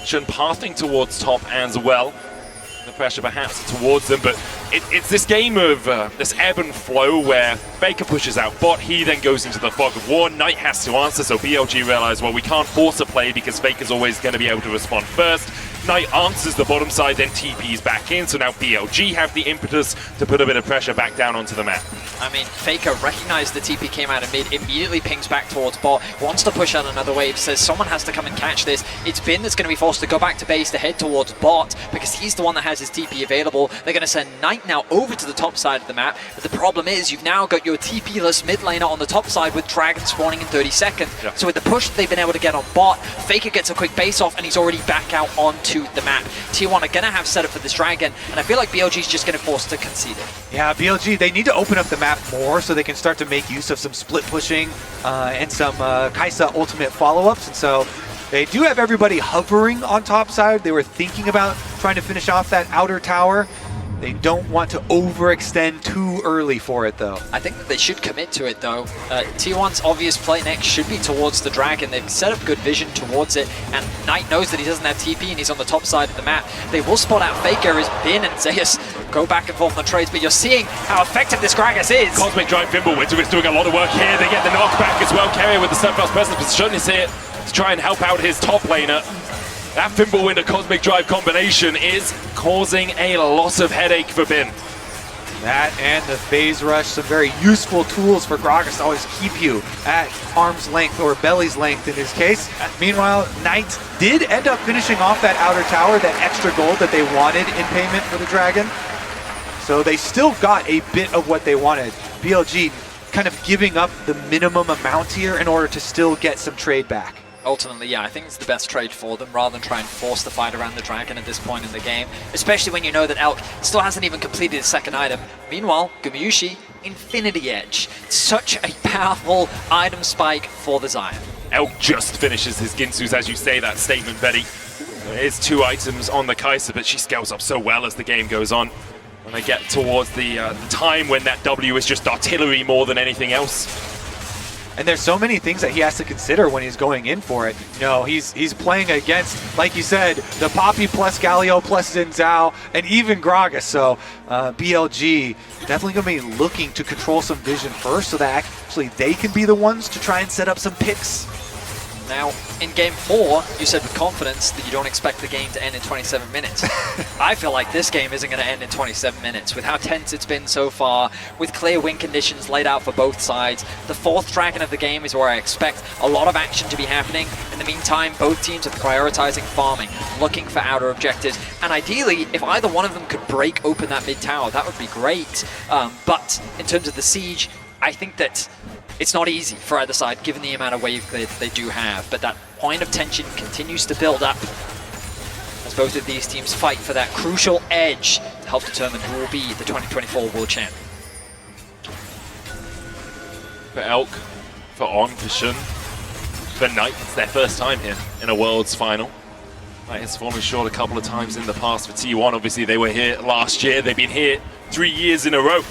Shen pathing towards top as well. The pressure perhaps towards them, but it's this game of this ebb and flow where Faker pushes out bot, he then goes into the fog of war, Knight has to answer, so BLG realize, well, we can't force a play because Faker's always going to be able to respond first. Knight answers the bottom side, then TPs back in, so now BLG have the impetus to put a bit of pressure back down onto the map. I mean, Faker recognized the TP came out of mid, immediately pings back towards bot, wants to push out another wave, says someone has to come and catch this. It's Bin that's going to be forced to go back to base to head towards bot because he's the one that has his TP available. They're going to send Knight now over to the top side of the map, but the problem is you've now got your TP-less mid laner on the top side with Dragon spawning in 30 seconds. Yeah. So with the push that they've been able to get on bot, Faker gets a quick base off and he's already back out onto the map. T1 are going to have set up for this Dragon, and I feel like BLG's just going to force to concede it. Yeah, BLG, they need to open up the map more so they can start to make use of some split pushing and some Kai'Sa ultimate follow-ups. And so they do have everybody hovering on top side. They were thinking about trying to finish off that outer tower. They don't want to overextend too early for it, though. I think that they should commit to it, though. T1's obvious play next should be towards the Dragon. They've set up good vision towards it, and Knight knows that he doesn't have TP and he's on the top side of the map. They will spot out Faker as Bin and Zeus go back and forth on trades, but you're seeing how effective this Gragas is. Cosmic Drive Fimbulwinter is doing a lot of work here. They get the knockback as well. Carrier with the steadfast presence, but Shun is here to try and help out his top laner. That Fimbulwinter Cosmic Drive combination is causing a lot of headache for Bin. That and the phase rush, some very useful tools for Gragas to always keep you at arm's length or belly's length in his case. Meanwhile, Knight did end up finishing off that outer tower, that extra gold that they wanted in payment for the Dragon. So they still got a bit of what they wanted. BLG kind of giving up the minimum amount here in order to still get some trade back. Ultimately, yeah, I think it's the best trade for them rather than try and force the fight around the Dragon at this point in the game, especially when you know that Elk still hasn't even completed his second item. Meanwhile, Gumayusi, Infinity Edge. Such a powerful item spike for the Zion. Elk just finishes his Ginsu's, as you say that statement, Betty. There is 2 items on the Kai'Sa, but she scales up so well as the game goes on. When they get towards the time when that W is just artillery more than anything else. And there's so many things that he has to consider when he's going in for it. You know, he's playing against, like you said, the Poppy plus Galio plus Xin Zhao and even Gragas. So BLG definitely going to be looking to control some vision first so that actually they can be the ones to try and set up some picks. Now, in Game 4, you said with confidence that you don't expect the game to end in 27 minutes. I feel like this game isn't going to end in 27 minutes. With how tense it's been so far, with clear win conditions laid out for both sides, the 4th Dragon of the game is where I expect a lot of action to be happening. In the meantime, both teams are prioritizing farming, looking for outer objectives, and ideally, if either one of them could break open that mid tower, that would be great. But in terms of the siege, I think that it's not easy for either side, given the amount of wave clear that they do have, but that point of tension continues to build up as both of these teams fight for that crucial edge to help determine who will be the 2024 World Champion. For Elk, for On, for Shun, for Knight, it's their first time here in a Worlds final. Knight has fallen short a couple of times in the past for T1. Obviously, they were here last year. They've been here 3 years in a row.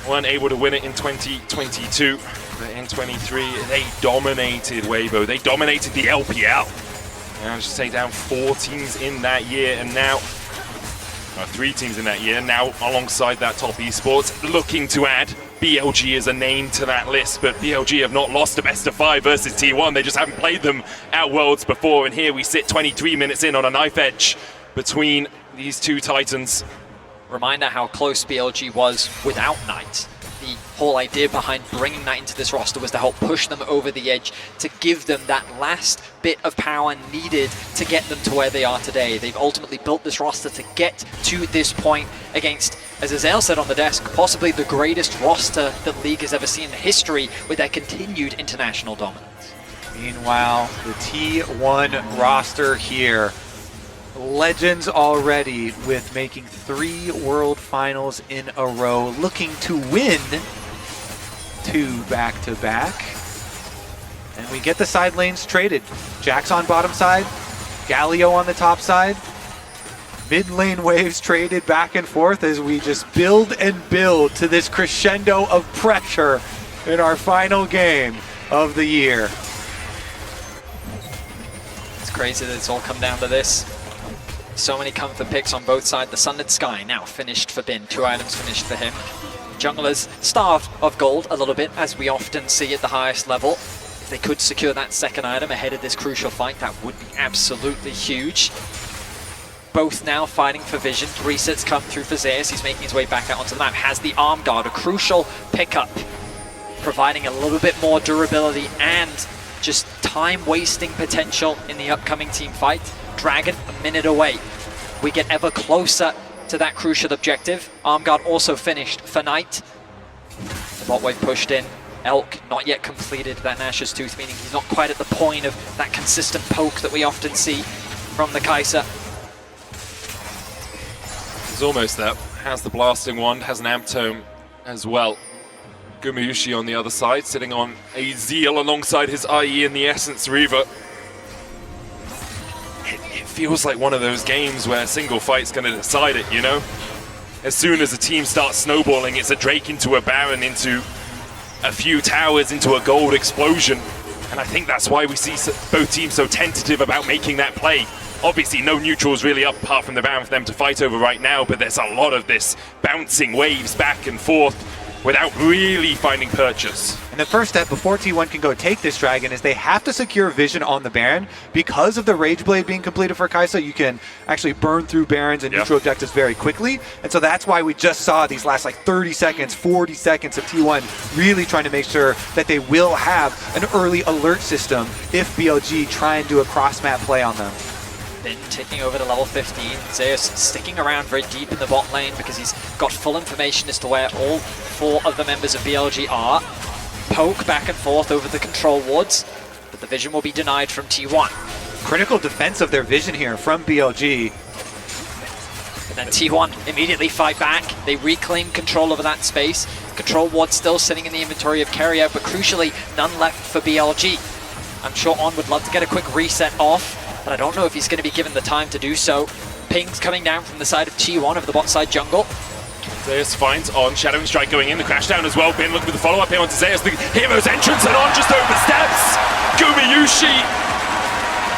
Weren't able to win it in 2022, but in 23 they dominated Weibo. They dominated the LPL. And I should say down 4 teams in that year, and now 3 teams in that year. Now alongside that top esports, looking to add BLG as a name to that list, but BLG have not lost a best of 5 versus T1. They just haven't played them at Worlds before, and here we sit 23 minutes in on a knife edge between these 2 titans. Reminder how close BLG was without Knight. The whole idea behind bringing Knight into this roster was to help push them over the edge, to give them that last bit of power needed to get them to where they are today. They've ultimately built this roster to get to this point against, as Azael said on the desk, possibly the greatest roster that League has ever seen in history with their continued international dominance. Meanwhile, the T1 roster here. Legends already with making 3 World Finals in a row, looking to win 2 back-to-back. And we get the side lanes traded. Jax on bottom side, Galio on the top side. Mid lane waves traded back and forth as we just build and build to this crescendo of pressure in our final game of the year. crazy that it's all come down to this. So many comfort picks on both sides. The Sunlit Sky now finished for Bin. 2 items finished for him. Junglers starved of gold a little bit, as we often see at the highest level. If they could secure that second item ahead of this crucial fight, that would be absolutely huge. Both now fighting for vision. Resets come through for Zeus. He's making his way back out onto the map. Has the arm guard, a crucial pickup, providing a little bit more durability and just time-wasting potential in the upcoming team fight. Dragon, a minute away. We get ever closer to that crucial objective. Arm guard also finished for Knight. The bot wave pushed in. Elk not yet completed that Nash's Tooth, meaning he's not quite at the point of that consistent poke that we often see from the Kai'Sa. He's almost there. Has the Blasting Wand, has an Amp Tome as well. Gumayusi on the other side, sitting on a Zeal alongside his IE and the Essence Reaver. It feels like one of those games where a single fight's going to decide it, you know? As soon as a team starts snowballing, it's a Drake into a Baron, into a few towers, into a gold explosion. And I think that's why we see both teams so tentative about making that play. Obviously, no neutrals really up apart from the Baron for them to fight over right now, but there's a lot of this bouncing waves back and forth without really finding purchase. And the first step before T1 can go take this dragon is they have to secure vision on the Baron. Because of the Rage Blade being completed for Kai'Sa, you can actually burn through Barons and neutral objectives very quickly. And so that's why we just saw these last like 30 seconds, 40 seconds of T1 really trying to make sure that they will have an early alert system if BLG try and do a cross-map play on them. Bin taking over to level 15. Zeus sticking around very deep in the bot lane because he's got full information as to where all 4 of the members of BLG are. Poke back and forth over the control wards, but the vision will be denied from T1. Critical defense of their vision here from BLG. And then T1 immediately fight back. They reclaim control over that space. Control ward still sitting in the inventory of Carryout, but crucially, none left for BLG. I'm sure On would love to get a quick reset off, but I don't know if he's going to be given the time to do so. Pings coming down from the side of T1 of the bot side jungle. Zeus finds On, Shadowing Strike going in, the crash down as well. Bin looking for the follow-up here onto Zeus, the hero's entrance, and On just oversteps! Gumayusi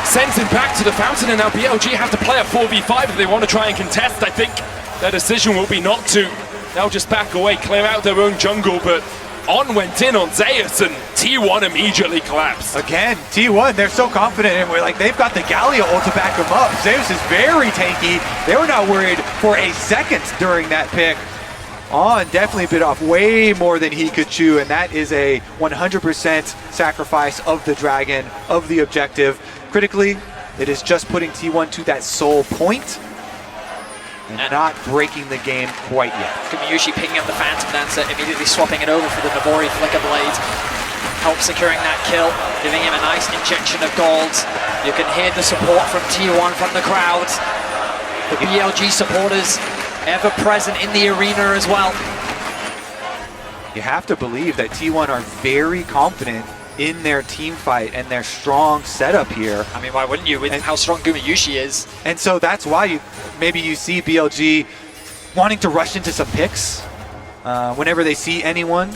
sends him back to the fountain, and now BLG have to play a 4v5 if they want to try and contest. I think their decision will be not to. They'll just back away, clear out their own jungle, but On went in on Zeus, and T1 immediately collapsed. Again, T1, they're so confident, and we're like, they've got the Galio ult to back them up. Zeus is very tanky. They were not worried for a second during that pick. On definitely bit off way more than he could chew, and that is a 100% sacrifice of the dragon, of the objective. Critically, it is just putting T1 to that soul point and not breaking the game quite yet. Gumayusi picking up the Phantom Dancer, immediately swapping it over for the Nabori Flicker Blade. Help securing that kill, giving him a nice injection of gold. You can hear the support from T1 from the crowd. The BLG supporters ever present in the arena as well. You have to believe that T1 are very confident in their team fight and their strong setup here. I mean, why wouldn't you with how strong Gumayusi is? And so that's why maybe you see BLG wanting to rush into some picks whenever they see anyone,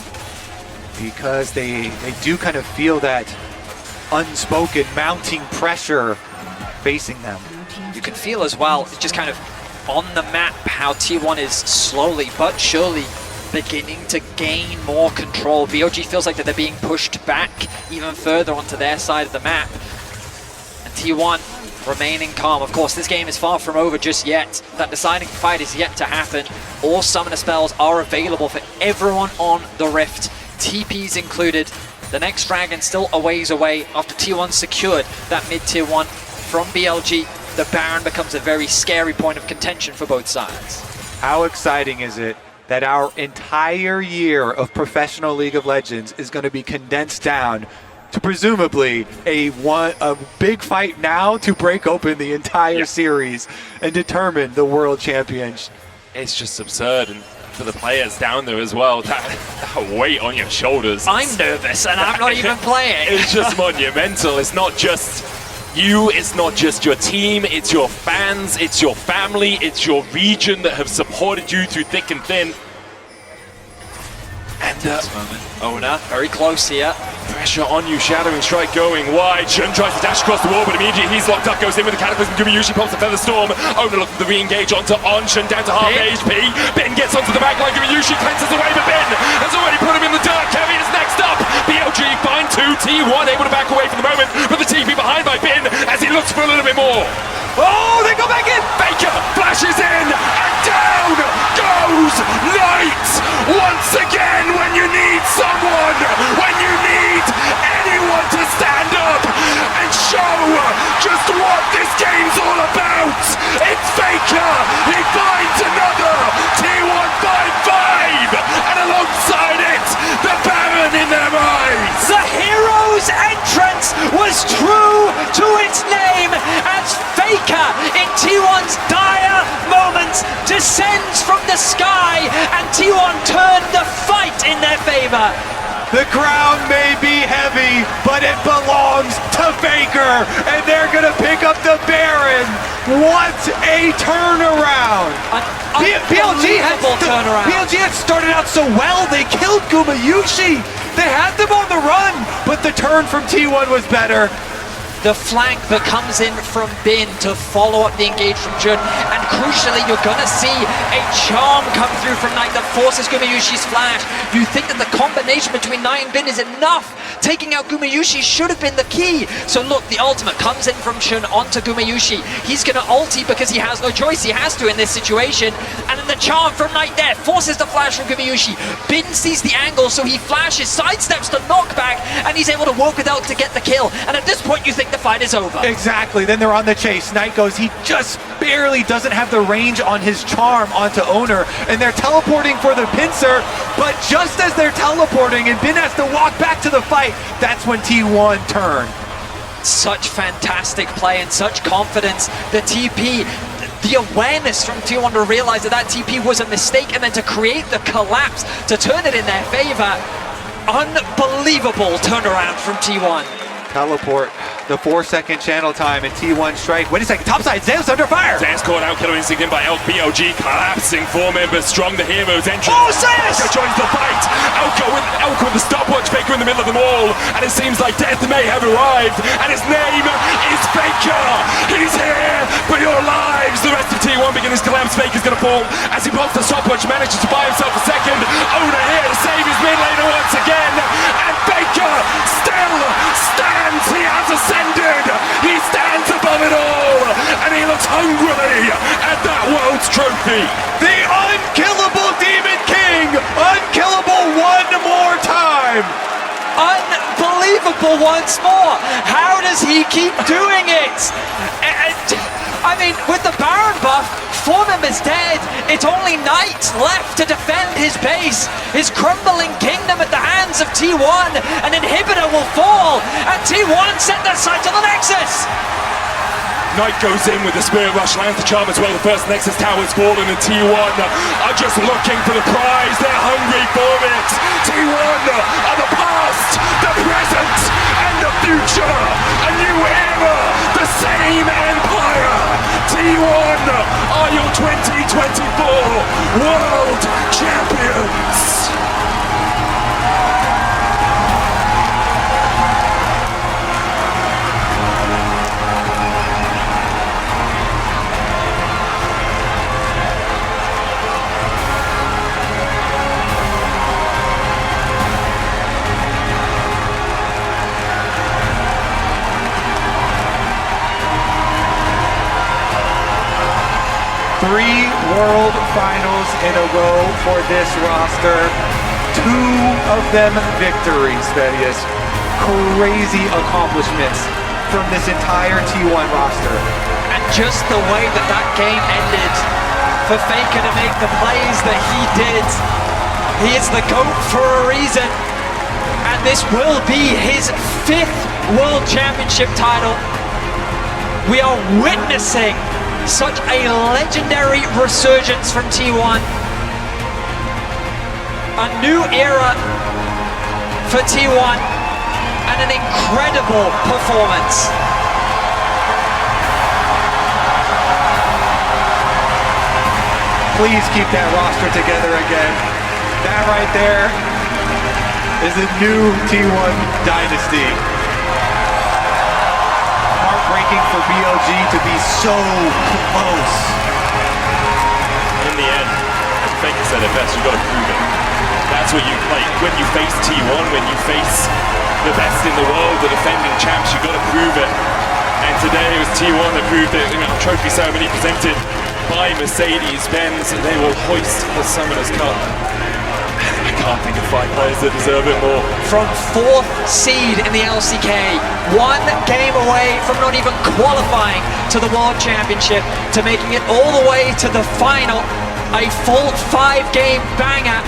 because they do kind of feel that unspoken mounting pressure facing them. You can feel as well, just kind of on the map, how T1 is slowly but surely beginning to gain more control. BLG feels like that they're being pushed back even further onto their side of the map. And T1 remaining calm. Of course, this game is far from over just yet. That deciding fight is yet to happen. All summoner spells are available for everyone on the Rift, TPs included. The next dragon still a ways away after T1 secured that mid-tier 1 from BLG. The Baron becomes a very scary point of contention for both sides. How exciting is it that our entire year of professional League of Legends is going to be condensed down to presumably a big fight now to break open the entire series and determine the world champions. It's just absurd, and for the players down there as well, that weight on your shoulders. I'm nervous and I'm not even playing. It's just monumental. It's not just you, it's not just your team, it's your fans, it's your family, it's your region that have supported you through thick and thin. And tense moment. Owner, very close here. Pressure on you, Shattering Strike going wide. Shun tries to dash across the wall, but immediately he's locked up, goes in with the Cataclysm. Gumayusi pops a Feather Storm. Owner looking to re-engage onto On. Shun down to half HP. Bin gets onto the back line. Gumayusi cleanses away, but Bin has already put him in the dirt. Kevin is next up. BLG find 2. T1 able to back away for the moment, but the TP behind by Bin as he looks for a little bit more. Oh, they go back in! Faker flashes in, and down goes Knight! Once again, when you need someone, when you need anyone to stand up and show just what this game's all about, it's Faker! He finds another T155, and alongside it, the Baron in their eyes! The hero's entrance was true to its name as Faker in T1's dire moments descends from the sky, and T1 turned the fight in their favor. The crown may be heavy, but it belongs to Faker, and they're gonna pick up the Baron. What a turnaround! PLG had started out so well. They killed Gumayusi. They had them on the run, but the turn from T1 was better. The flank that comes in from Bin to follow up the engage from Jun, and crucially you're gonna see a charm come through from Knight that forces Gumayusi's flash. You think that the combination between Knight and Bin is enough? Taking out Gumayusi should have been the key. So look, the ultimate comes in from Shun onto Gumayusi. He's gonna ulti because he has no choice, he has to in this situation, and then the charm from Knight there forces the flash from Gumayusi. Bin sees the angle, so he flashes, sidesteps the knockback, and he's able to work with Elk to get the kill, and at this point you think the fight is over. Exactly, then they're on the chase. Knight goes, he just barely doesn't have the range on his charm onto Owner, and they're teleporting for the pincer, but just as they're teleporting and Bin has to walk back to the fight, that's when T1 turned. Such fantastic play and such confidence. The TP, the awareness from T1 to realize that that TP was a mistake, and then to create the collapse to turn it in their favor. Unbelievable turnaround from T1. Teleport, the 4-second channel time, and T1 strike. Wait a second, topside, Zeus under fire! Zeus caught out, killer instinct in by Elk. BLG collapsing, 4 members strong, the hero's entrance. Oh, Zeus! Faker joins the fight. Elk with the stopwatch, Faker in the middle of them all, and it seems like death may have arrived, and his name is Faker! He's here for your lives! The rest of T1 begin his collapse. Faker's gonna fall as he pops the stopwatch, manages to buy himself a second. Owner here to save his mid laner once again, and Faker still stands! He has ascended! He stands above it all! And he looks hungrily at that world's trophy! The unkillable Demon King! Unkillable one more time! Unbelievable once more! How does he keep doing it? I mean, with the Baron buff, 4 members dead, it's only Knight left to defend his base. His crumbling kingdom at the hands of T1, an inhibitor will fall, and T1 set their sight on the Nexus. Knight goes in with the Spirit Rush, lands the charm as well. The first Nexus tower's fallen, and T1 are just looking for the prize. They're hungry for it. T1 are the past, the present, and the future. A new era, the same empire. T1 are your 2024 World Champions. Three World Finals in a row for this roster. 2 of them victories, Thaddeus. Crazy accomplishments from this entire T1 roster. And just the way that that game ended, for Faker to make the plays that he did, he is the GOAT for a reason. And this will be his 5th World Championship title. We are witnessing such a legendary resurgence from T1. A new era for T1 and an incredible performance. Please keep that roster together again. That right there is a new T1 dynasty. Heartbreaking for BLG to be so close. In the end, as Faker said it best, you've got to prove it. That's what you like when you face T1, when you face the best in the world, the defending champs, you've got to prove it. And today it was T1 that proved it. You know, trophy ceremony presented by Mercedes-Benz. They will hoist the Summoners Cup. I can't think of 5 players that deserve it more. From 4th seed in the LCK, 1 game away from not even qualifying to the World Championship, to making it all the way to the final, a full 5-game banger.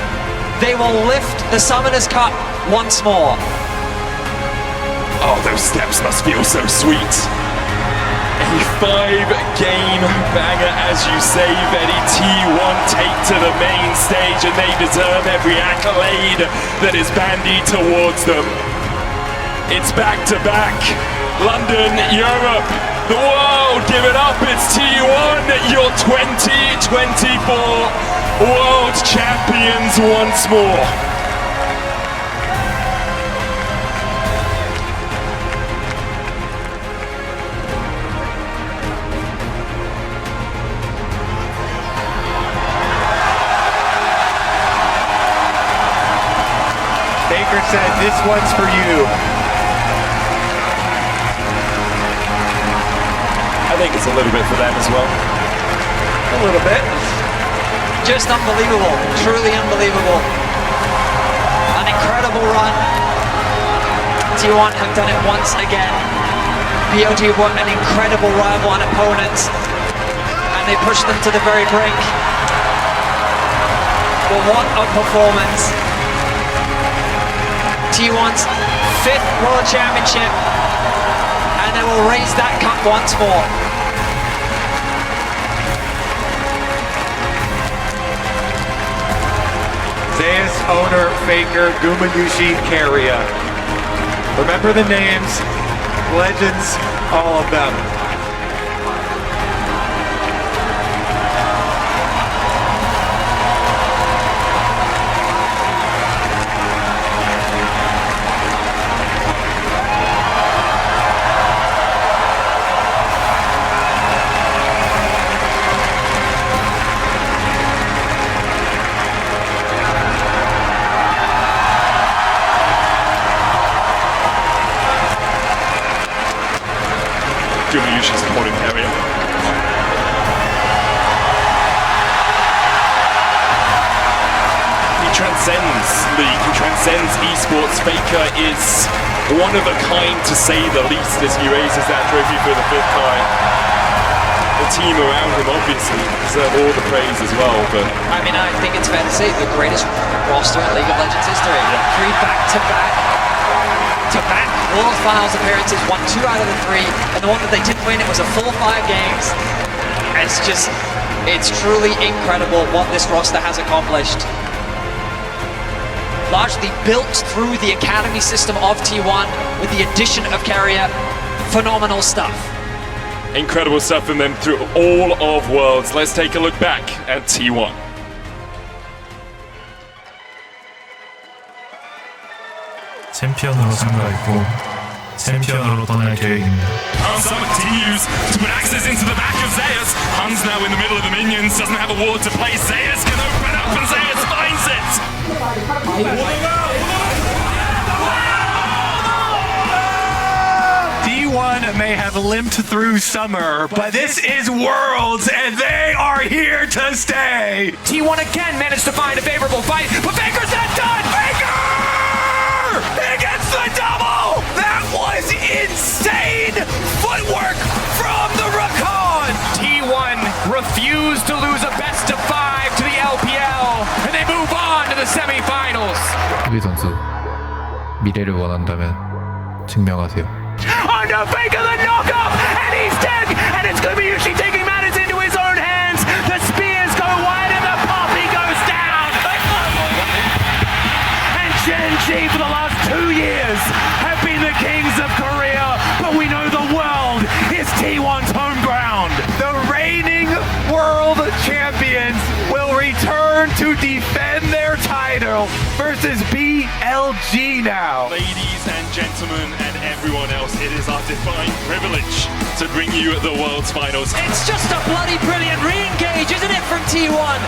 They will lift the Summoners Cup once more. Oh, those steps must feel so sweet. A 5-game banger, as you say, Betty. T1 take to the main stage, and they deserve every accolade that is bandied towards them. It's back-to-back. London, Europe, the world, give it up. It's T1, your 2024 World Champions once more. Faker said, this one's for you. I think it's a little bit for them as well. A little bit. Just unbelievable, truly unbelievable. An incredible run. T1 have done it once again. BLG were an incredible rival and opponents, and they pushed them to the very brink. But what a performance. T1's 5th World Championship, and they will raise that cup once more. Zeus, Owner, Faker, Gumayusi, Keria. Remember the names, legends, all of them. Gumayusi supporting Keria. He transcends League, he transcends esports. Faker is one of a kind, to say the least, as he raises that trophy for the 5th time. The team around him obviously deserve all the praise as well, but I mean, I think it's fair to say the greatest roster in League of Legends history. Yeah. 3 back-to-back World Finals appearances, won 2 out of the 3, and the one that they didn't win, it was a full 5 games. It's truly incredible what this roster has accomplished. Largely built through the academy system of T1 with the addition of Keria. Phenomenal stuff. incredible stuff from them through all of Worlds. Let's take a look back at T1. 챔피언으로 참가했고 챔피언으로 떠날 계획입니다. Hansa continues to put access into the back of Zeus. Han's now in the middle of the minions, doesn't have a ward to play. Zeus can open up and Zeus finds it. D1 may have limped through summer, but this is Worlds and they are here to stay. T1 again managed to find a favorable fight, but Faker's not done! Faker! He gets the double! That was insane footwork from the Rakan! T1 refused to lose a best of 5 to the LPL, and they move on to the semifinals. 수비 선수 미래를 원한다면 증명하세요. Under Faker the knockup, and he's dead, and it's Gumayusi taking matters into his own hands. The spears go wide and the poppy goes down. And Gen.G for the last 2 years have been the kings of Korea, but we know the world is T1's home ground. The reigning world champions will return to defend their their title versus BLG now. Ladies and gentlemen and everyone else, it is our divine privilege to bring you the World's Finals. It's just a bloody brilliant re-engage, isn't it, from T1?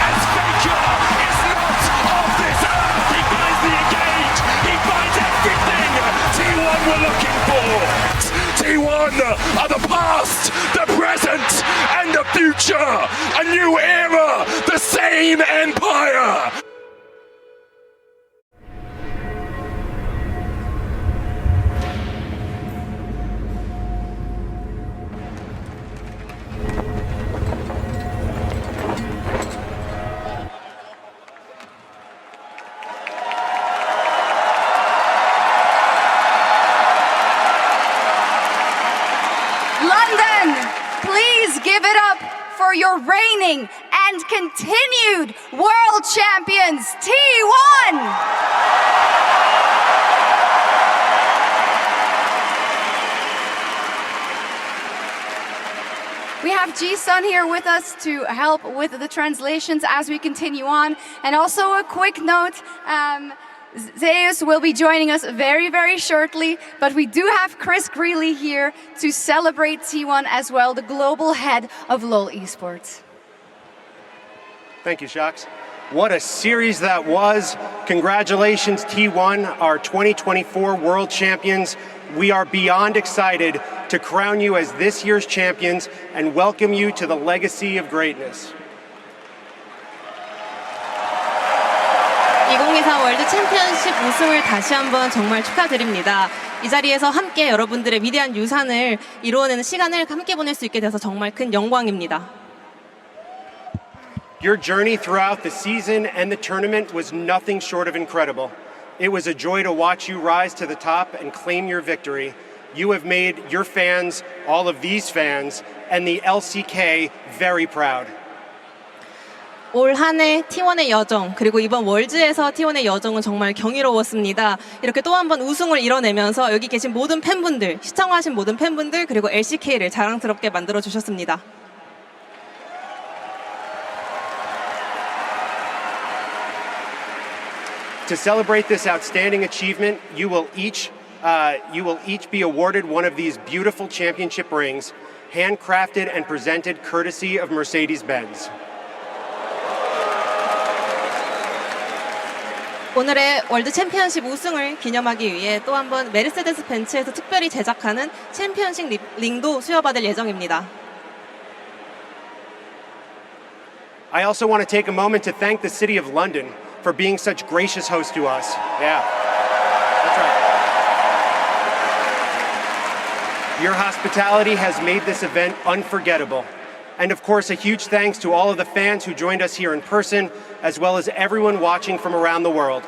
As Faker is not of this earth, he finds the engage, he finds everything T1 were looking for. T1 are the past, the present, and the future. A new era, the same empire. London, please give it up for your reigning and continued world champions, T1! We have Ji-sun here with us to help with the translations as we continue on. And also a quick note, Zeus will be joining us very, very shortly, but we do have Chris Greeley here to celebrate T1 as well, the global head of LoL Esports. Thank you, Shax. What a series that was. Congratulations, T1, our 2024 world champions. We are beyond excited to crown you as this year's champions and welcome you to the legacy of greatness. 2024 월드 챔피언십 우승을 다시 한번 정말 축하드립니다. 이 자리에서 함께 여러분들의 위대한 유산을 이루어내는 시간을 함께 보낼 수 있게 돼서 정말 큰 영광입니다. Your journey throughout the season and the tournament was nothing short of incredible. It was a joy to watch you rise to the top and claim your victory. You have made your fans, all of these fans, and the LCK very proud. 올 한 해 T1의 여정, 그리고 이번 월즈에서 T1의 여정은 정말 경이로웠습니다. 이렇게 또 한 번 우승을 이뤄내면서 여기 계신 모든 팬분들, 시청하신 모든 팬분들, 그리고 LCK를 자랑스럽게 만들어 주셨습니다. To celebrate this outstanding achievement, you will each be awarded one of these beautiful championship rings, handcrafted and presented courtesy of Mercedes-Benz. 오늘의 월드 챔피언십 우승을 기념하기 위해 또 한 번 메르세데스 벤츠에서 특별히 제작하는 챔피언십 링도 수여받을 예정입니다. I also want to take a moment to thank the City of London for being such gracious hosts to us. Yeah, that's right. Your hospitality has made this event unforgettable. And of course, a huge thanks to all of the fans who joined us here in person, as well as everyone watching from around the world.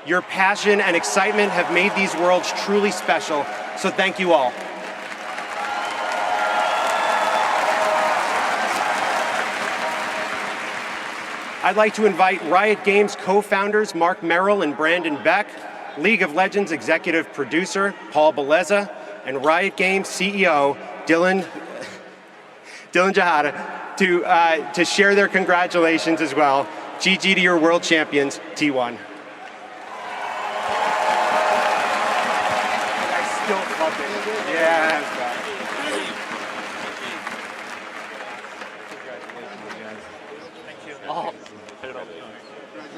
Your passion and excitement have made these worlds truly special, so thank you all. I'd like to invite Riot Games co-founders Mark Merrill and Brandon Beck, League of Legends executive producer Paul Beleza, and Riot Games CEO Dylan Jahada to share their congratulations as well. GG to your world champions, T1. I still love it. Yeah.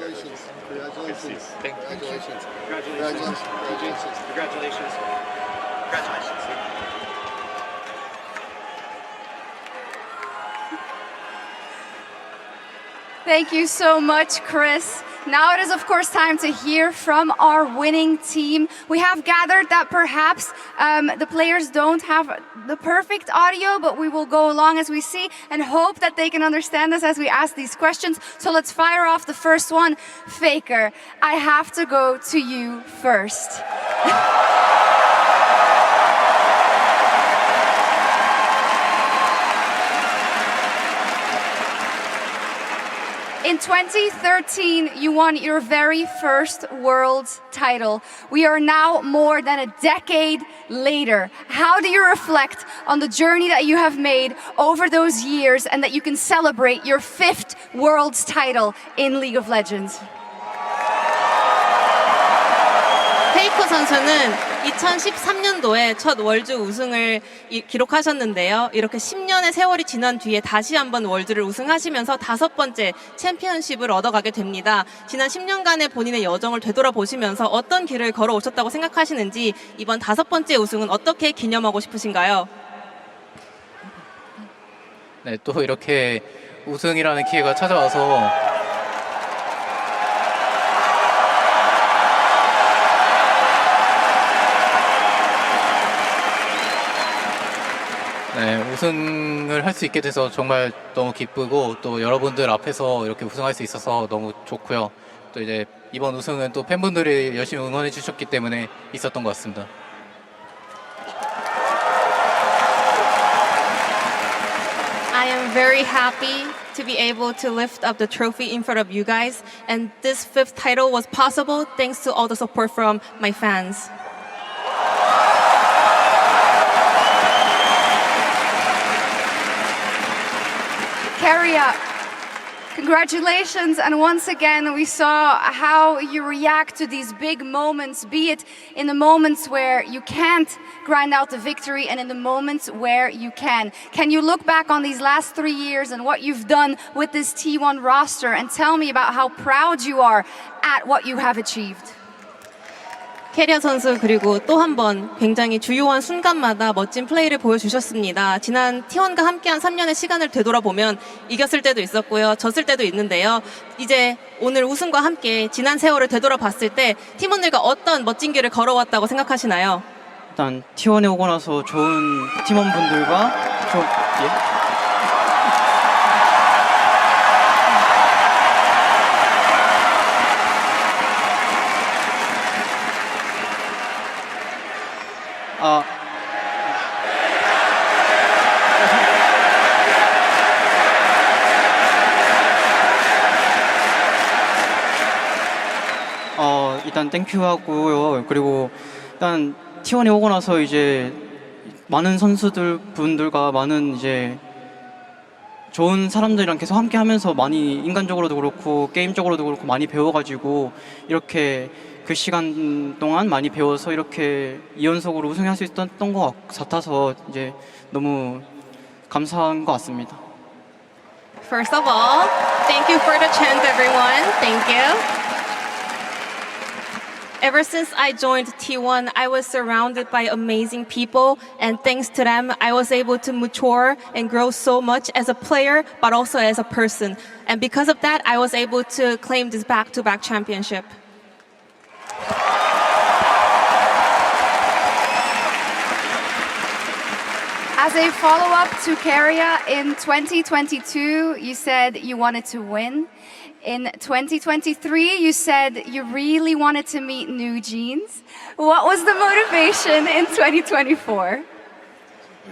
Congratulations. Congratulations. Congratulations. Congratulations. Congratulations. Congratulations. Thank you so much, Chris. Now it is, of course, time to hear from our winning team. We have gathered that perhaps the players don't have the perfect audio, but we will go along as we see and hope that they can understand us as we ask these questions. So let's fire off the first one. Faker, I have to go to you first. In 2013, you won your very first world title. We are now more than a decade later. How do you reflect on the journey that you have made over those years and that you can celebrate your 5th world title in League of Legends? 페이커 선수는 2013년도에 첫 월드 우승을 기록하셨는데요. 이렇게 10년의 세월이 지난 뒤에 다시 한번 월드를 우승하시면서 5번째 챔피언십을 얻어가게 됩니다. 지난 10년간의 본인의 여정을 되돌아보시면서 어떤 길을 걸어오셨다고 생각하시는지 이번 5번째 우승은 어떻게 기념하고 싶으신가요? 네, 또 이렇게 우승이라는 기회가 찾아와서 네, 우승을 할 수 있게 돼서 정말 너무 기쁘고 또 여러분들 앞에서 이렇게 우승할 수 있어서 너무 좋고요. 또 이제 이번 우승은 또 팬분들이 열심히 응원해 주셨기 때문에 있었던 것 같습니다. I am very happy to be able to lift up the trophy in front of you guys, and this 5th title was possible thanks to all the support from my fans. Keria, congratulations, and once again we saw how you react to these big moments, be it in the moments where you can't grind out the victory and in the moments where you can. Can you look back on these last 3 years and what you've done with this T1 roster and tell me about how proud you are at what you have achieved? 캐리어 선수 그리고 또 한 번 굉장히 주요한 순간마다 멋진 플레이를 보여주셨습니다. 지난 T1과 함께한 3년의 시간을 되돌아보면 이겼을 때도 있었고요. 졌을 때도 있는데요. 이제 오늘 우승과 함께 지난 세월을 되돌아봤을 때 팀원들과 어떤 멋진 길을 걸어왔다고 생각하시나요? 일단 T1에 오고 나서 좋은 팀원분들과 일단 땡큐 하고요. 그리고 일단 T1에 오고 나서 이제 많은 분들과 많은 이제 좋은 사람들이랑 계속 함께 하면서 많이 인간적으로도 그렇고 게임적으로도 그렇고 많이 배워가지고 이렇게 그 시간 동안 많이 배워서 이렇게 2연속으로 우승할 수 있었던 것 같아서 이제 너무 감사한 것 같습니다. First of all, thank you for the chance, everyone. Thank you. Ever since I joined T1, I was surrounded by amazing people, and thanks to them, I was able to mature and grow so much as a player, but also as a person. And because of that, I was able to claim this back-to-back championship. As a follow-up to Keria, in 2022, you said you wanted to win. In 2023, you said you really wanted to meet New Jeans. What was the motivation in 2024?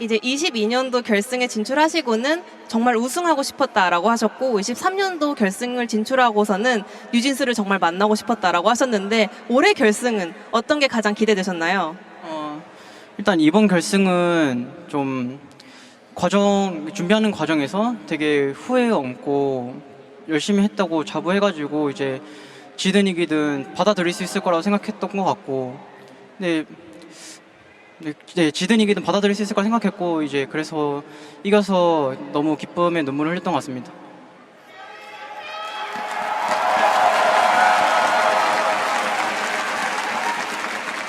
이제 22년도 결승에 진출하시고는 정말 우승하고 싶었다라고 하셨고 23년도 결승을 진출하고서는 뉴진스를 정말 만나고 싶었다라고 하셨는데 올해 결승은 어떤 게 가장 기대되셨나요? 일단 이번 결승은 좀 준비하는 과정에서 되게 후회 없고 열심히 했다고 자부해가지고 이제 지든 이기든 받아들일 수 있을 거라고 생각했던 것 같고, 네, 지든 이기든 받아들일 수 있을 거라 생각했고 이제 그래서 이겨서 너무 기쁨의 눈물을 흘렸던 것 같습니다.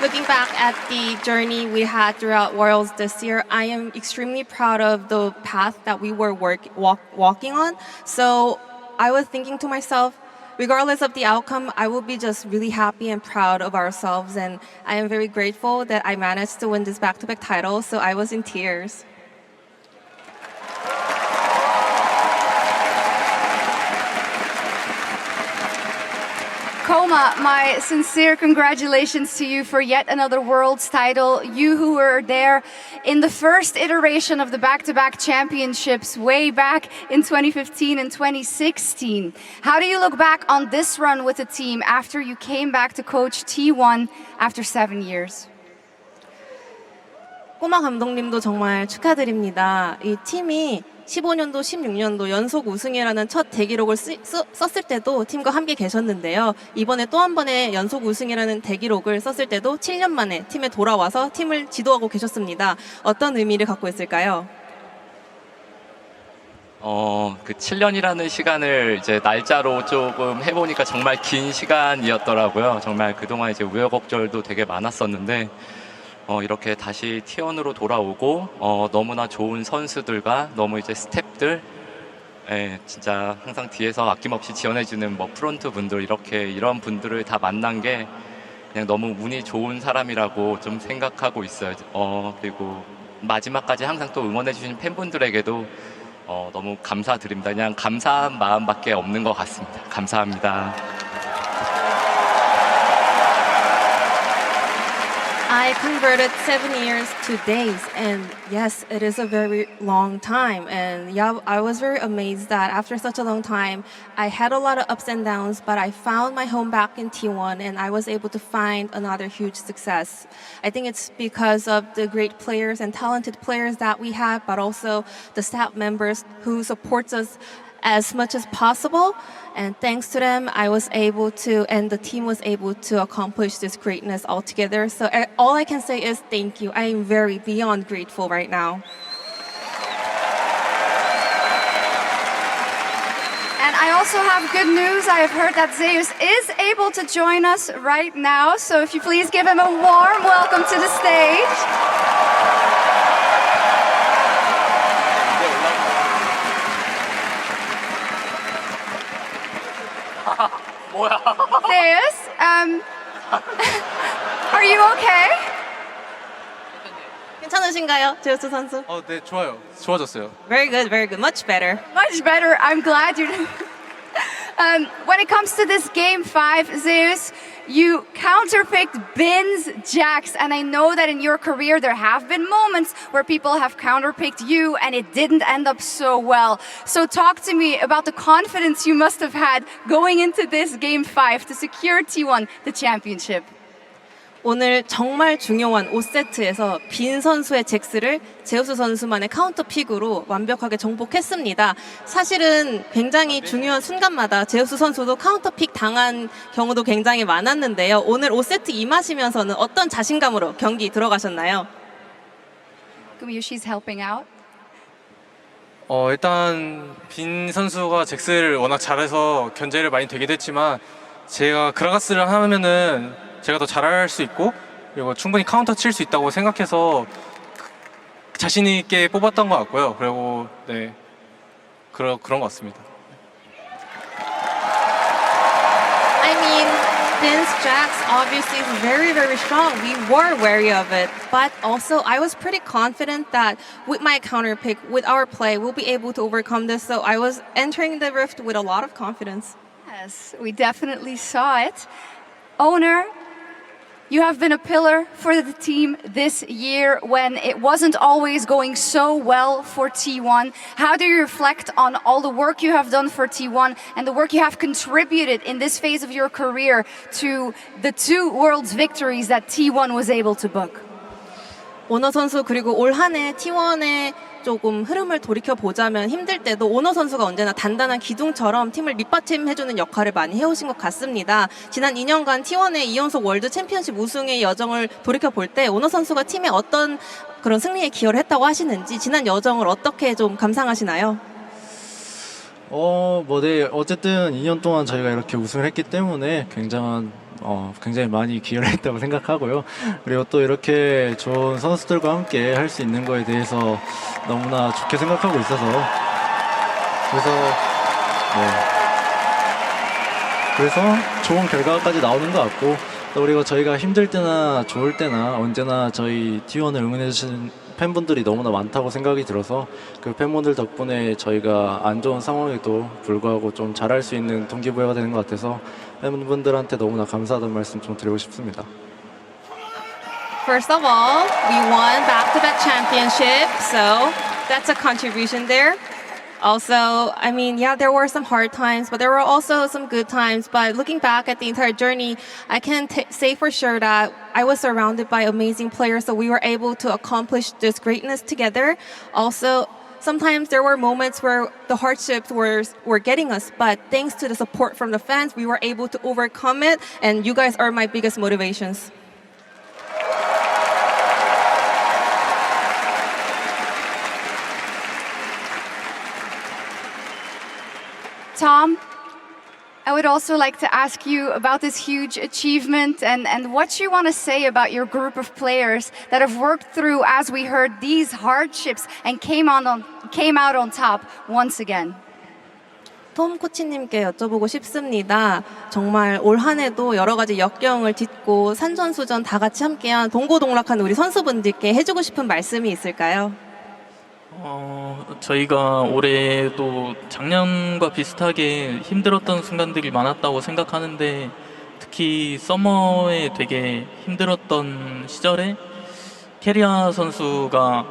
Looking back at the journey we had throughout Worlds this year, I am extremely proud of the path that we were walking on. So I was thinking to myself, regardless of the outcome, I will be just really happy and proud of ourselves. And I am very grateful that I managed to win this back-to-back title. So I was in tears. Oma, my sincere congratulations to you for yet another Worlds title. You who were there in the first iteration of the back-to-back championships way back in 2015 and 2016. How do you look back on this run with the team after you came back to coach T1 after 7 years? 꼬마 감독님도 정말 축하드립니다. 이 팀이 15년도, 16년도 연속 우승이라는 첫 대기록을 썼을 때도 팀과 함께 계셨는데요. 이번에 또 한 번의 연속 우승이라는 대기록을 썼을 때도 7년 만에 팀에 돌아와서 팀을 지도하고 계셨습니다. 어떤 의미를 갖고 있을까요? 그 7년이라는 시간을 이제 날짜로 조금 해보니까 정말 긴 시간이었더라고요. 정말 그동안 이제 우여곡절도 되게 많았었는데, 이렇게 다시 T1으로 돌아오고 너무나 좋은 선수들과 너무 이제 스태프들, 진짜 항상 뒤에서 아낌없이 지원해주는 뭐 프론트 분들 이런 분들을 다 만난 게 그냥 너무 운이 좋은 사람이라고 좀 생각하고 있어요. 그리고 마지막까지 항상 또 응원해주신 팬분들에게도 너무 감사드립니다. 그냥 감사한 마음밖에 없는 것 같습니다. 감사합니다. I converted 7 years to days, and yes, it is a very long time. And yeah, I was very amazed that after such a long time, I had a lot of ups and downs, but I found my home back in T1, and I was able to find another huge success. I think it's because of the great players and talented players that we have, but also the staff members who supports us as much as possible, and thanks to them I was able to, and the team was able to accomplish this greatness all together. So all I can say is thank you. I am very beyond grateful right now. And I also have good news. I have heard that Zeus is able to join us right now, so if you please give him a warm welcome to the stage. Zeus, are you okay? 괜찮으신가요, 제우스 선수? 네, 좋아요. 좋아졌어요. Very good, much better. Much better. I'm glad you. When it comes to this game 5, Zeus, you counterpicked Bin's Jax, and I know that in your career there have been moments where people have counterpicked you and it didn't end up so well. So talk to me about the confidence you must have had going into this game 5 to secure T1 the championship. 오늘 정말 중요한 5세트에서 빈 선수의 잭스를 제우스 선수만의 카운터 픽으로 완벽하게 정복했습니다. 사실은 굉장히 중요한 순간마다 제우스 선수도 카운터 픽 당한 경우도 굉장히 많았는데요. 오늘 5세트 임하시면서는 어떤 자신감으로 경기 들어가셨나요? She's helping out. 일단 빈 선수가 잭스를 워낙 잘해서 견제를 많이 되게 됐지만 제가 그라가스를 하면은 제가 더 잘할 수 있고 그리고 충분히 카운터 칠 수 있다고 생각해서 자신 있게 뽑았던 것 같고요. 그리고 네 그런 것 같습니다. I mean, Bin's Jax obviously is very, very strong. We were wary of it, but also I was pretty confident that with my counter pick, with our play, we'll be able to overcome this. So I was entering the rift with a lot of confidence. Yes, we definitely saw it. Owner, you have been a pillar for the team this year when it wasn't always going so well for T1. How do you reflect on all the work you have done for T1 and the work you have contributed in this phase of your career to the 2 Worlds victories that T1 was able to book? 오너 선수 그리고 올 한 해 T1의 조금 흐름을 돌이켜 보자면 힘들 때도 오너 선수가 언제나 단단한 기둥처럼 팀을 밑받침해주는 역할을 많이 해오신 것 같습니다. 지난 2년간 T1의 2연속 월드 챔피언십 우승의 여정을 돌이켜 볼 때 오너 선수가 팀에 어떤 그런 승리에 기여를 했다고 하시는지 지난 여정을 어떻게 좀 감상하시나요? 네. 어쨌든 2년 동안 저희가 이렇게 우승을 했기 때문에 굉장히 많이 기여를 했다고 생각하고요. 그리고 또 이렇게 좋은 선수들과 함께 할 수 있는 거에 대해서 너무나 좋게 생각하고 있어서 그래서 좋은 결과까지 나오는 것 같고 또 그리고 저희가 힘들 때나 좋을 때나 언제나 저희 T1을 응원해 주시는 팬분들이 너무나 많다고 생각이 들어서 그 팬분들 덕분에 저희가 안 좋은 상황에도 불구하고 좀 잘할 수 있는 동기부여가 되는 것 같아서 팬분들한테 너무나 감사하다는 말씀 좀 드리고 싶습니다. First of all, we won back-to-back championship, so that's a contribution there. Also, I mean, yeah, there were some hard times, but there were also some good times. But looking back at the entire journey, I can say for sure that I was surrounded by amazing players, so we were able to accomplish this greatness together. Also, sometimes there were moments where the hardships were getting us, but thanks to the support from the fans, we were able to overcome it, and you guys are my biggest motivations. Tom, I would also like to ask you about this huge achievement and what you want to say about your group of players that have worked through, as we heard, these hardships and came out on top once again. 톰 코치님께 여쭤보고 싶습니다. 정말 올 한 해도 여러 가지 역경을 딛고 산전수전 다 같이 함께한 동고동락한 우리 선수분들께 해주고 싶은 말씀이 있을까요? 저희가 올해도 작년과 비슷하게 힘들었던 순간들이 많았다고 생각하는데 특히 서머에 되게 힘들었던 시절에 캐리아 선수가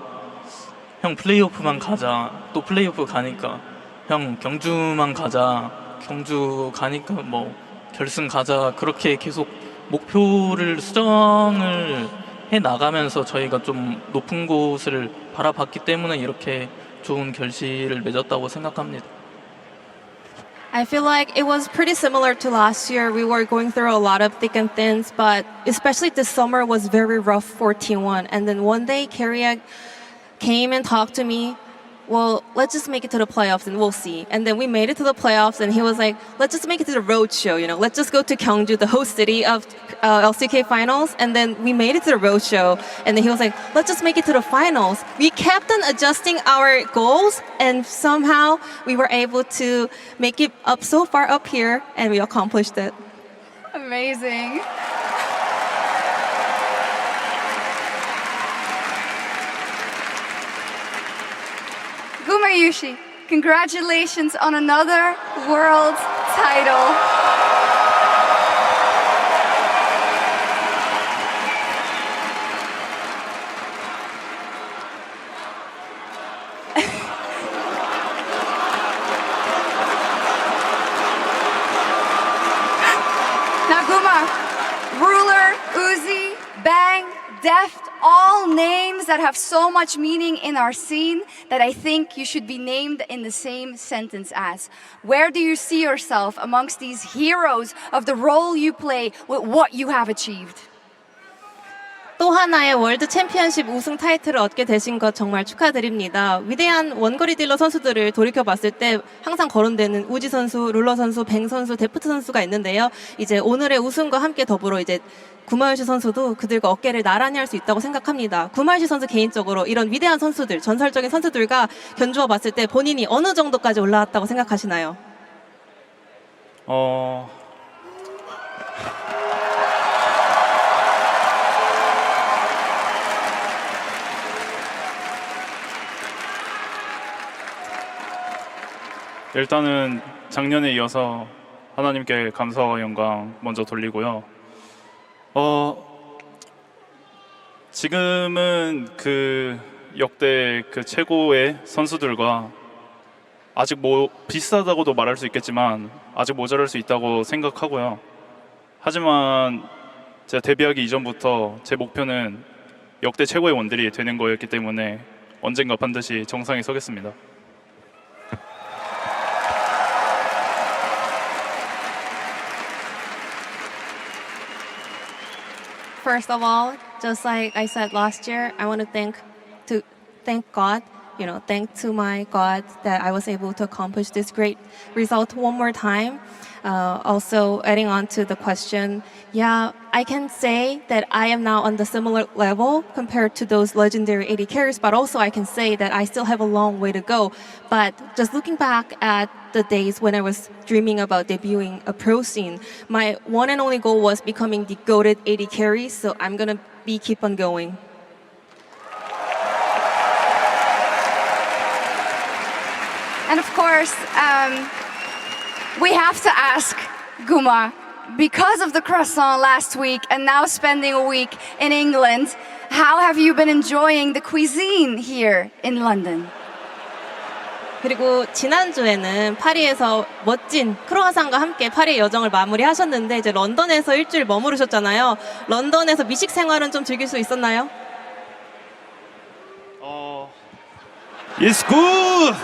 형 플레이오프만 가자, 또 플레이오프 가니까 형 경주만 가자, 경주 가니까 뭐 결승 가자, 그렇게 계속 목표를 수정을 해 나가면서 저희가 좀 높은 곳을 바라봤기 때문에 이렇게 좋은 결실을 맺었다고 생각합니다. I feel like it was pretty similar to last year. We were going through a lot of thick and thins, but especially this summer was very rough for T1. And then one day, Carriac came and talked to me. Well, let's just make it to the playoffs and we'll see. And then we made it to the playoffs and he was like, let's just make it to the road show, you know, let's just go to Gyeongju, the host city of LCK finals. And then we made it to the road show. And then he was like, let's just make it to the finals. We kept on adjusting our goals and somehow we were able to make it up so far up here and we accomplished it. Amazing. Gumayushi, congratulations on another world title. Now Guma, Ruler, Uzi, Bang, Deft, all names that have so much meaning in our scene that I think you should be named in the same sentence as. Where do you see yourself amongst these heroes of the role you play with what you have achieved? 또 하나의 월드 챔피언십 우승 타이틀을 얻게 되신 것 정말 축하드립니다. 위대한 원거리 딜러 선수들을 돌이켜봤을 때 항상 거론되는 우지 선수, 룰러 선수, 뱅 선수, 데프트 선수가 있는데요. 이제 오늘의 우승과 함께 더불어 이제 구마요시 선수도 그들과 어깨를 나란히 할 수 있다고 생각합니다. 구마요시 선수 개인적으로 이런 위대한 선수들, 전설적인 선수들과 견주어 봤을 때 본인이 어느 정도까지 올라왔다고 생각하시나요? 일단은 작년에 이어서 하나님께 감사와 영광 먼저 돌리고요. 지금은 그 역대 그 최고의 선수들과 아직 뭐 비슷하다고도 말할 수 있겠지만 아직 모자랄 수 있다고 생각하고요. 하지만 제가 데뷔하기 이전부터 제 목표는 역대 최고의 원딜이 되는 거였기 때문에 언젠가 반드시 정상에 서겠습니다. First of all, just like I said last year, I want to thank God, you know, thank to my God that I was able to accomplish this great result one more time. Also, adding on to the question, yeah, I can say that I am now on the similar level compared to those legendary 80 carries, but also I can say that I still have a long way to go. But just looking back at the days when I was dreaming about debuting a pro scene, my one and only goal was becoming the goated 80 carries, so I'm gonna keep on going. And of course, we have to ask Guma, because of the croissant last week and now spending a week in England, how have you been enjoying the cuisine here in London? 그리고 지난주에는 파리에서 멋진 크로아상과 함께 파리의 여정을 마무리하셨는데 이제 런던에서 일주일 머무르셨잖아요. 런던에서 미식 생활은 좀 즐길 수 있었나요? It's good.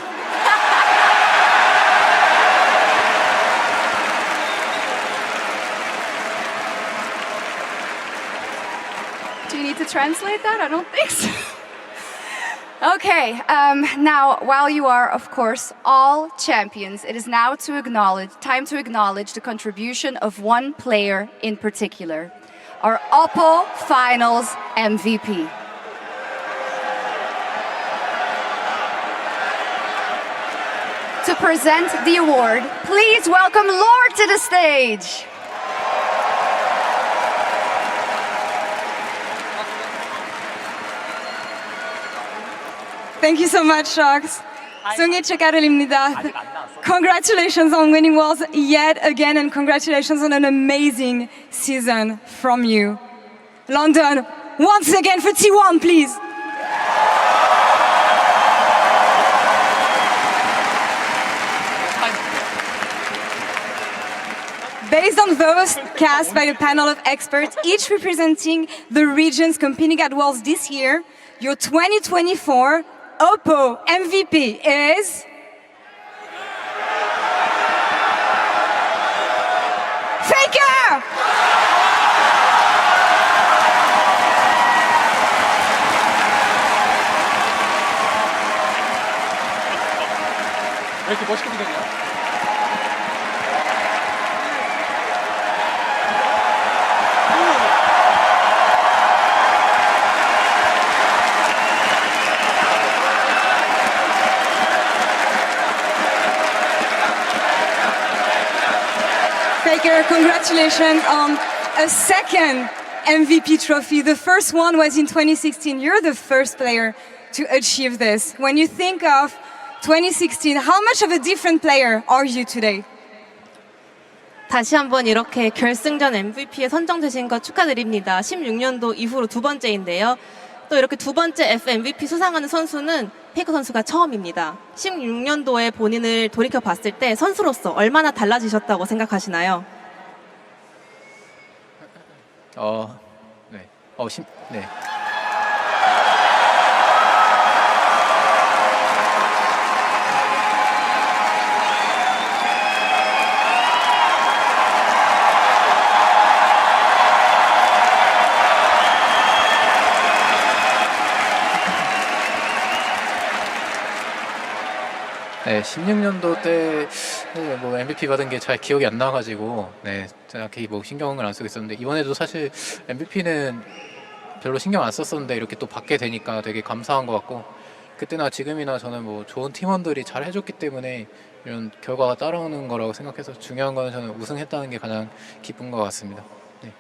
Do you need to translate that? I don't think so. Okay, now while you are, of course, all champions, it is now time to acknowledge the contribution of one player in particular, our Oppo Finals MVP. To present the award, please welcome Lord to the stage. Thank you so much, Sharks. 송이채 카를입니다. Congratulations on winning Worlds yet again, and congratulations on an amazing season from you. London, once again for T1, please. Based on votes cast by a panel of experts, each representing the regions competing at Worlds this year, your 2024 Oppo MVP is Faker! 왜 이렇게 멋있게 생겼냐? Faker, congratulations on a second MVP trophy. The first one was in 2016. You're the first player to achieve this. When you think of 2016, how much of a different player are you today? 다시 한번 이렇게 결승전 MVP에 선정되신 것 축하드립니다. 16년도 이후로 두 번째인데요. 또 이렇게 두 번째 FMVP 수상하는 선수는 페이커 선수가 처음입니다. 16년도에 본인을 돌이켜 봤을 때 선수로서 얼마나 달라지셨다고 생각하시나요? 네. 네, 16년도 때 뭐 MVP 받은 게 잘 기억이 안 나가지고 정확히 뭐 신경을 안 쓰고 있었는데 이번에도 사실 MVP는 별로 신경 안 썼었는데 이렇게 또 받게 되니까 되게 감사한 것 같고 그때나 지금이나 저는 뭐 좋은 팀원들이 잘 해줬기 때문에 이런 결과가 따라오는 거라고 생각해서 중요한 거는 저는 우승했다는 게 가장 기쁜 것 같습니다. 네.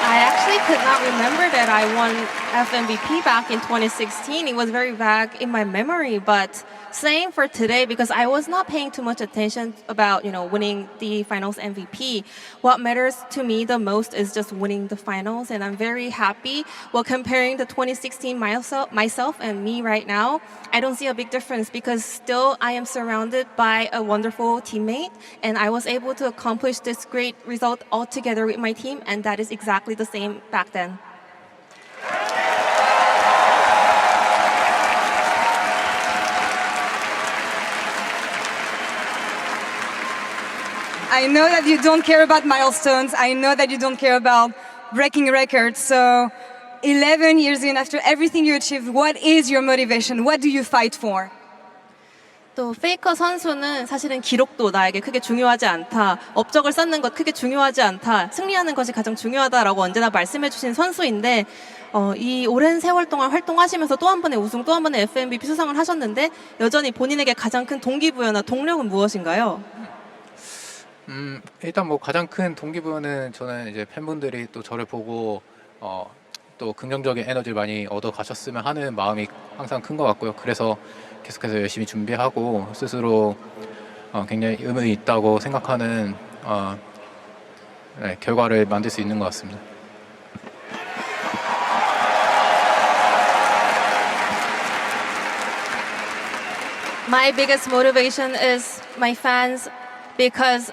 I actually could not remember that I won FMVP back in 2016. It was very vague in my memory, but same for today because I was not paying too much attention about, winning the finals MVP. What matters to me the most is just winning the finals, and I'm very happy. Well, comparing the 2016 myself and me right now, I don't see a big difference because still I am surrounded by a wonderful teammate, and I was able to accomplish this great result all together with my team, and that is exactly the same back then. I know that you don't care about milestones. I know that you don't care about breaking records. So 11 years in, after everything you achieved, what is your motivation? What do you fight for? 또 페이커 선수는 사실은 기록도 나에게 크게 중요하지 않다. 업적을 쌓는 것 크게 중요하지 않다. 승리하는 것이 가장 중요하다라고 언제나 말씀해 주신 선수인데 이 오랜 세월 동안 활동하시면서 또 한 번의 우승, 또 한 번의 FMVP 수상을 하셨는데 여전히 본인에게 가장 큰 동기부여나 동력은 무엇인가요? 일단 뭐 가장 큰 동기부여는 저는 이제 팬분들이 또 저를 보고 또 긍정적인 에너지를 많이 얻어 가셨으면 하는 마음이 항상 큰 것 같고요. 그래서 계속해서 열심히 준비하고 스스로 굉장히 의미 있다고 생각하는 결과를 만들 수 있는 것 같습니다. My biggest motivation is my fans because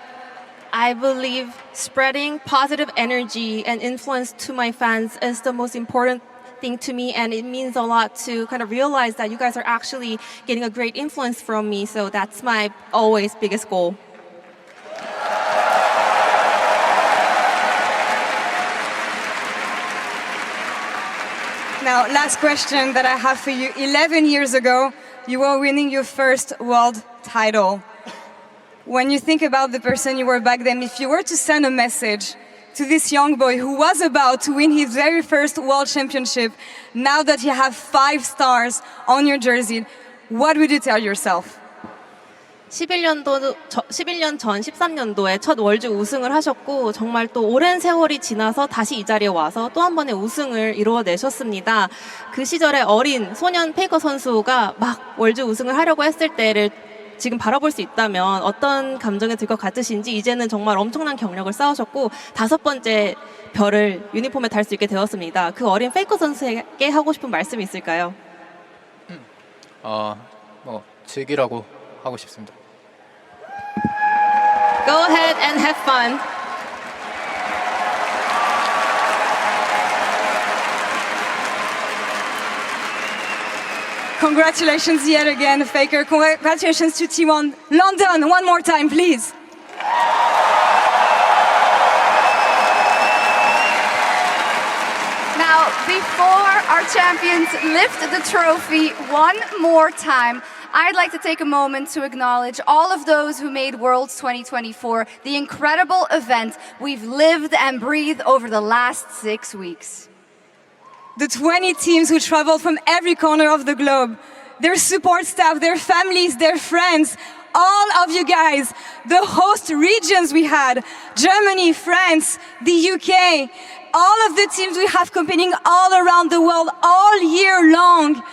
I believe spreading positive energy and influence to my fans is the most important thing to me, and it means a lot to kind of realize that you guys are actually getting a great influence from me. So that's my always biggest goal. Now, last question that I have for you. 11 years ago, you were winning your first world title. When you think about the person you were back then, if you were to send a message to this young boy who was about to win his very first world championship, now that you have 5 stars on your jersey, what would you tell yourself? 11년 전 13년도에 첫 월드 우승을 하셨고 정말 또 오랜 세월이 지나서 다시 이 자리에 와서 또 한 번의 우승을 이루어내셨습니다. 그 시절에 어린 소년 페이커 선수가 막 월드 우승을 하려고 했을 때를 지금 바라볼 수 있다면 어떤 감정이 들 것 같으신지, 이제는 정말 엄청난 경력을 쌓으셨고 5번째 별을 유니폼에 달 수 있게 되었습니다. 그 어린 페이커 선수에게 하고 싶은 말씀이 있을까요? 즐기라고 하고 싶습니다. Go ahead and have fun. Congratulations yet again, Faker. Congratulations to T1 London. One more time, please. Now, before our champions lift the trophy one more time, I'd like to take a moment to acknowledge all of those who made Worlds 2024 the incredible event we've lived and breathed over the last 6 weeks. The 20 teams who traveled from every corner of the globe, their support staff, their families, their friends, all of you guys, the host regions we had, Germany, France, the UK, all of the teams we have competing all around the world all year long.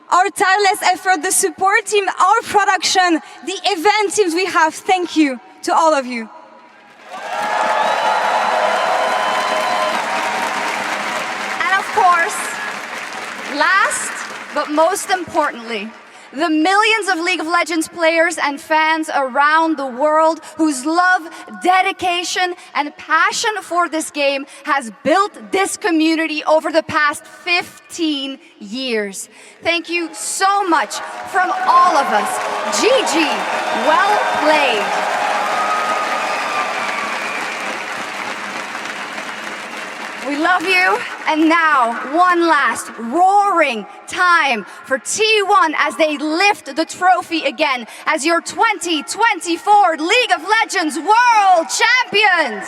Our tireless effort, the support team, our production, the event teams we have, thank you to all of you. And of course, last but most importantly, the millions of League of Legends players and fans around the world whose love, dedication, and passion for this game has built this community over the past 15 years. Thank you so much from all of us. GG, well played. We love you, and now one last roaring time for T1 as they lift the trophy again as your 2024 League of Legends World Champions!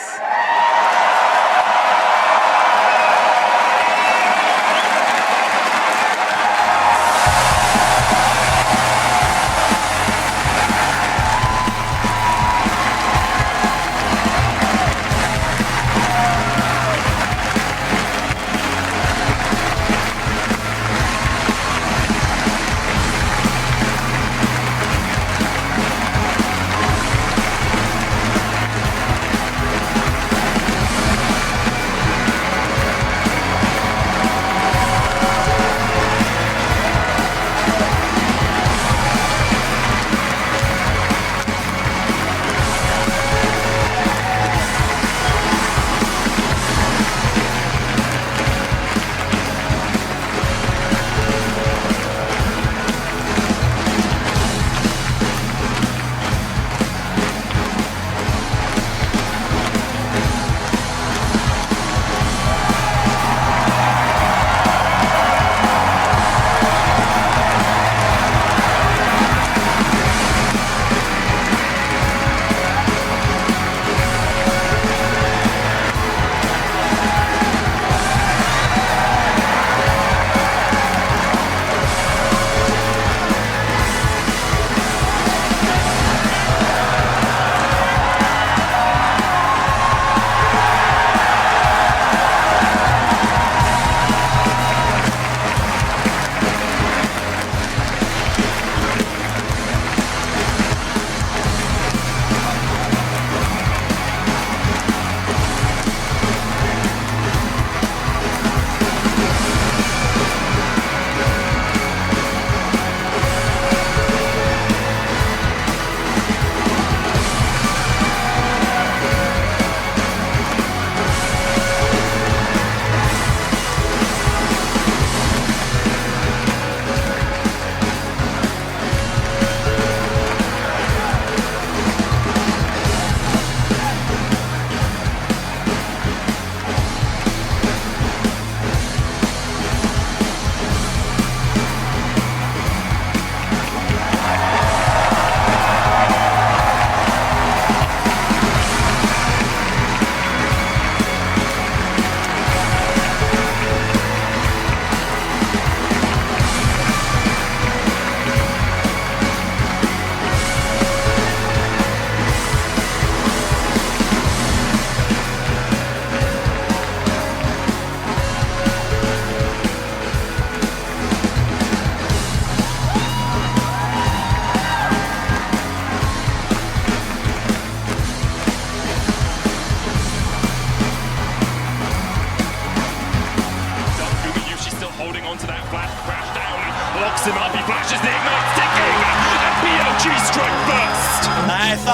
picks him up, he flashes the ignite sticking, and BLG strike first. Nice.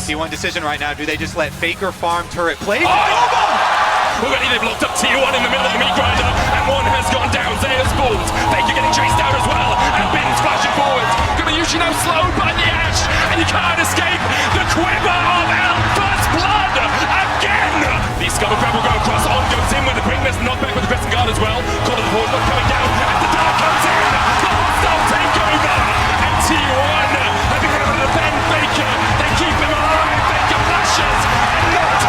T1 decision right now. Do they just let Faker farm turret play? Already they've locked up T1 in the middle of the meat grinder, and one has gone down. Zeus falls. Faker getting chased out as well, and Bin's flashing forward. Gumayusi now slowed by the Ashe, and you can't escape the quiver of Elk. First blood again. The Scuttle Grab will go across. On goes in with the Bringness, knockback with the Crescent Guard as well. Call of the Horde not coming down, and the Dark comes in. The hostile takeover, and T1 have been able to defend Faker. They keep him alive. Faker flashes, and not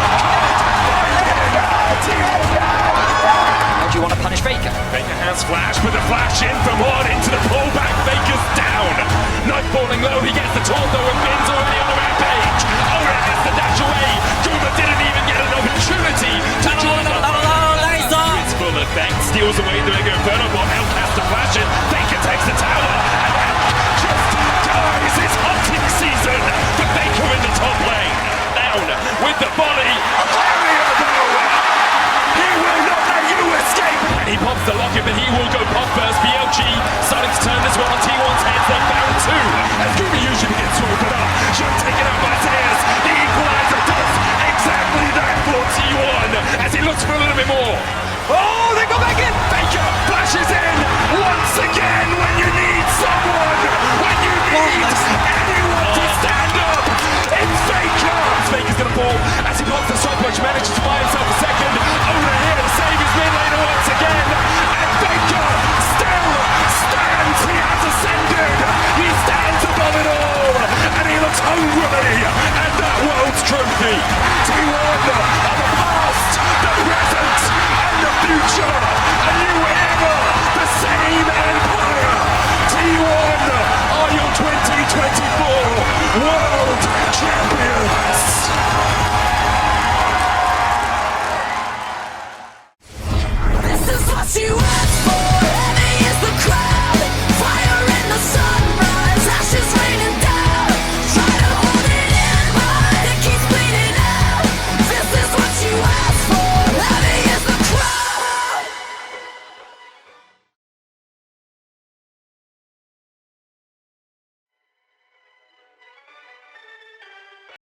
How do you want to punish Faker? Faker has flash, but the flash in from Horde into the pullback. Faker's down. Knife falling low, he gets the taunt though, and Bin's already on the rampage. Oren has to dash away. Guma didn't even get an opportunity to join up. It's full effect, steals away the Mega Inferno Ball. Elk has to flash it. Faker takes the tower, and Elk just dies. It's hunting season for Faker in the top lane. Down with the volley. He will not let you escape. And he pops the locket, but he will go pop first. BLG starting to turn this one on T1's heads. They're bound two. As Gumayusi begins to open up. Should taken out by Zeus. The equalizer does exactly that for T1 as he looks for a little bit more. Oh, they go back in. Faker flashes in.